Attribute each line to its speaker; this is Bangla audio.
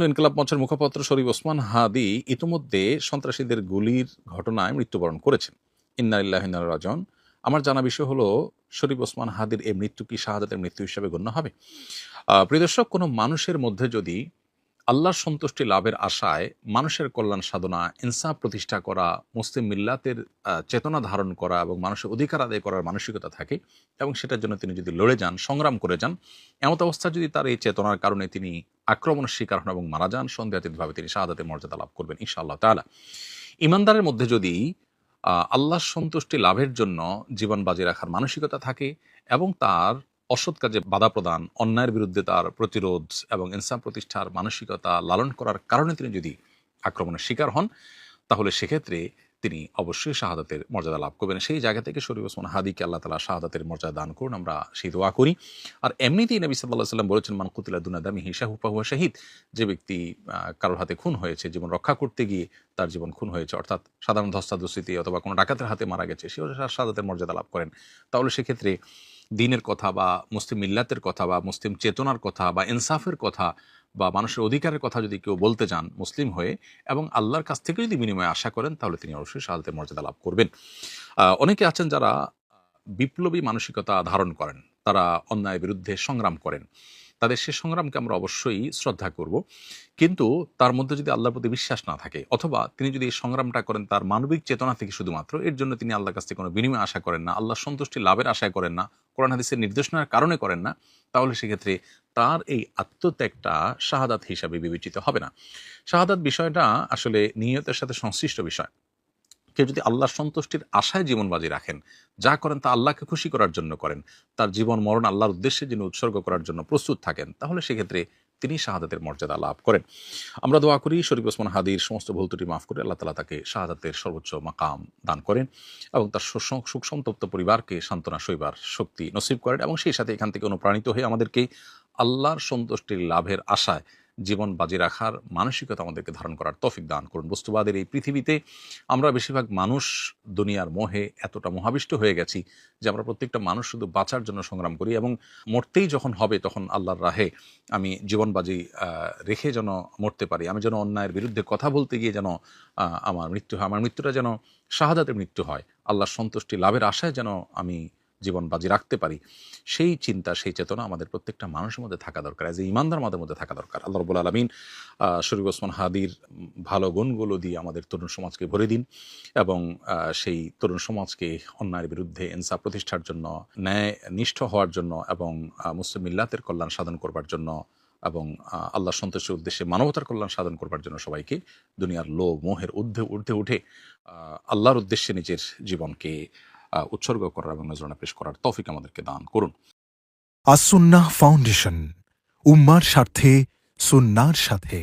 Speaker 1: ইনকিলাব মঞ্চের মুখপাত্র শরীফ ওসমান হাদি ইতিমধ্যে সন্ত্রাসীদের গুলির ঘটনায় মৃত্যুবরণ করেছেন। ইন্না লিল্লাহি ওয়া ইন্না ইলাইহি রাজিউন। আমার জানা বিষয় হলো, শরীফ ওসমান হাদির এই মৃত্যু কি শাহাদাতের মৃত্যু হিসেবে গণ্য হবে? প্রিয় দর্শক, কোনো মানুষের মধ্যে যদি আল্লাহর সন্তুষ্টি লাভের আশায় মানুষের কল্যাণ সাধনা, ইনসাফ প্রতিষ্ঠা করা, মুসলিম মিল্লাতের চেতনা ধারণ করা এবং মানুষের অধিকার আদায় করার মানসিকতা থাকে এবং সেটার জন্য তিনি যদি লড়ে যান, সংগ্রাম করে যান, এমত অবস্থা যদি তার এই চেতনার কারণে তিনি আক্রমণের শিকার হন এবং মারা যান, সন্দেহাতীতভাবে তিনি শাহাদাতের মর্যাদা লাভ করবেন ইনশাআল্লাহ তাআলা। ইমানদারের মধ্যে যদি আল্লাহর সন্তুষ্টি লাভের জন্য জীবন বাজি রাখার মানসিকতা থাকে এবং তার অসৎ কাজে বাধা প্রদান, অন্যায়ের বিরুদ্ধে তার প্রতিরোধ এবং ইনসাফ প্রতিষ্ঠার মানসিকতা লালন করার কারণে তিনি যদি আক্রমণের শিকার হন, তাহলে সেক্ষেত্রে তিনি অবশ্যই শাহাদাতের মর্যাদা লাভ করবেন। সেই জায়গা থেকে শরীফ ওসমান হাদিকে আল্লাহ তাআলা শাহাদাতের মর্যাদা দান করুন, আমরা সেই দোয়া করি। আর এমনিতেই নবী সাল্লাল্লাহু আলাইহি ওয়াসাল্লাম বলেছেন, মান কুতিলা দুনা দামিহি ফাহুয়া শাহিদ। যে ব্যক্তি কারোর হাতে খুন হয়েছে, জীবন রক্ষা করতে গিয়ে তার জীবন খুন হয়েছে, অর্থাৎ সাধারণ ধস্তাধস্তিতে অথবা কোনো ডাকাতের হাতে মারা গেছে, সেও শাহাদাতের মর্যাদা লাভ করেন। তাহলে সেক্ষেত্রে দ্বীনের কথা বা মুসলিম মিল্লাতের কথা বা মুসলিম চেতনার কথা বা ইনসাফের কথা বা মানুষের অধিকারের কথা যদি কেউ বলতে যান মুসলিম হয়ে এবং আল্লাহর কাছ থেকে যদি বিনিময়ে আশা করেন, তাহলে তিনি অবশ্যই শাহাদাতের মর্যাদা লাভ করবেন। অনেকে আছেন যারা বিপ্লবী মানসিকতা ধারণ করেন, তারা অন্যায়ের বিরুদ্ধে সংগ্রাম করেন, তাদের সে সংগ্রামকে আমরা অবশ্যই শ্রদ্ধা করব। কিন্তু তার মধ্যে যদি আল্লাহর প্রতি বিশ্বাস না থাকে, অথবা তিনি যদি এই সংগ্রামটা করেন তার মানবিক চেতনা থেকে শুধুমাত্র, এর জন্য তিনি আল্লাহর কাছ থেকে কোনো বিনিময় আশা করেন না, আল্লাহর সন্তুষ্টি লাভের আশায় করেন না, কোরআন হাদিসের নির্দেশনার কারণে করেন না, তাহলে সেক্ষেত্রে তার এই আত্মত্যাগটা শাহাদাত হিসাবে বিবেচিত হবে না। শাহাদাত বিষয়টা আসলে নিয়তের সাথে সংশ্লিষ্ট বিষয়। কেউ যদি আল্লাহর সন্তুষ্টির আশায় জীবন বাজি রাখেন, যা করেন তা আল্লাহকে খুশি করার জন্য করেন, তার জীবন মরণ আল্লাহর উদ্দেশ্যে যিনি উৎসর্গ করার জন্য প্রস্তুত থাকেন, তাহলে সেক্ষেত্রে তিনি শাহাদাতের মর্যাদা লাভ করেন। আমরা দোয়া করি শরীফ ওসমান হাদির সমস্ত ভুল ত্রুটি মাফ করে আল্লাহ তাআলা তাকে শাহাদাতের সর্বোচ্চ মাকাম দান করেন এবং তার সুখ সন্তপ্ত পরিবারকে সান্ত্বনা সইবার শক্তি নসিব করেন এবং সেই সাথে এখান থেকে অনুপ্রাণিত হয়ে আমাদেরকে আল্লাহর সন্তুষ্টির লাভের আশায় জীবন বাজি রাখার মানসিকতা আমাদেরকে ধারণ করার তৌফিক দান করুন। বস্তুবাদের এই পৃথিবীতে আমরা বেশিরভাগ মানুষ দুনিয়ার মোহে এতটা মোহাবিষ্ট হয়ে গেছি যে আমরা প্রত্যেকটা মানুষ শুধু বাঁচার জন্য সংগ্রাম করি এবং মরতেই যখন হবে তখন আল্লাহর রাহে আমি জীবন বাজি রেখে যেন মরতে পারি, আমি যেন অন্যায়ের বিরুদ্ধে কথা বলতে গিয়ে যেন আমার মৃত্যু হয়, আমার মৃত্যুটা যেন শাহাদাতের মৃত্যু হয়, আল্লাহর সন্তুষ্টি লাভের আশায় যেন আমি জীবন বাজি রাখতে পারি, সেই চিন্তা, সেই চেতনা আমাদের প্রত্যেকটা মানুষের মধ্যে থাকা দরকার, এজ এ ইমানদার আমাদের মধ্যে থাকা দরকার। আল্লাহ রাব্বুল আলামিন শরীফ ওসমান হাদির ভালো গুণগুলো দিয়ে আমাদের তরুণ সমাজকে ভরে দিন এবং সেই তরুণ সমাজকে অন্যায়ের বিরুদ্ধে ইনসাফ প্রতিষ্ঠার জন্য, ন্যায় নিষ্ঠ হওয়ার জন্য এবং মুসলিম মিল্লাতের কল্যাণ সাধন করবার জন্য এবং আল্লাহর সন্তুষ্টির উদ্দেশ্যে মানবতার কল্যাণ সাধন করবার জন্য সবাইকে দুনিয়ার লোভ মোহের ঊর্ধ্বে উঠে আল্লাহর উদ্দেশ্যে নিজের জীবনকে উৎসর্গ করার এবং নজরানা পেশ করার তৌফিক আমাদেরকে দান করুন।
Speaker 2: আস-সুন্নাহ ফাউন্ডেশন, উম্মার স্বার্থে সুন্নাহর সাথে।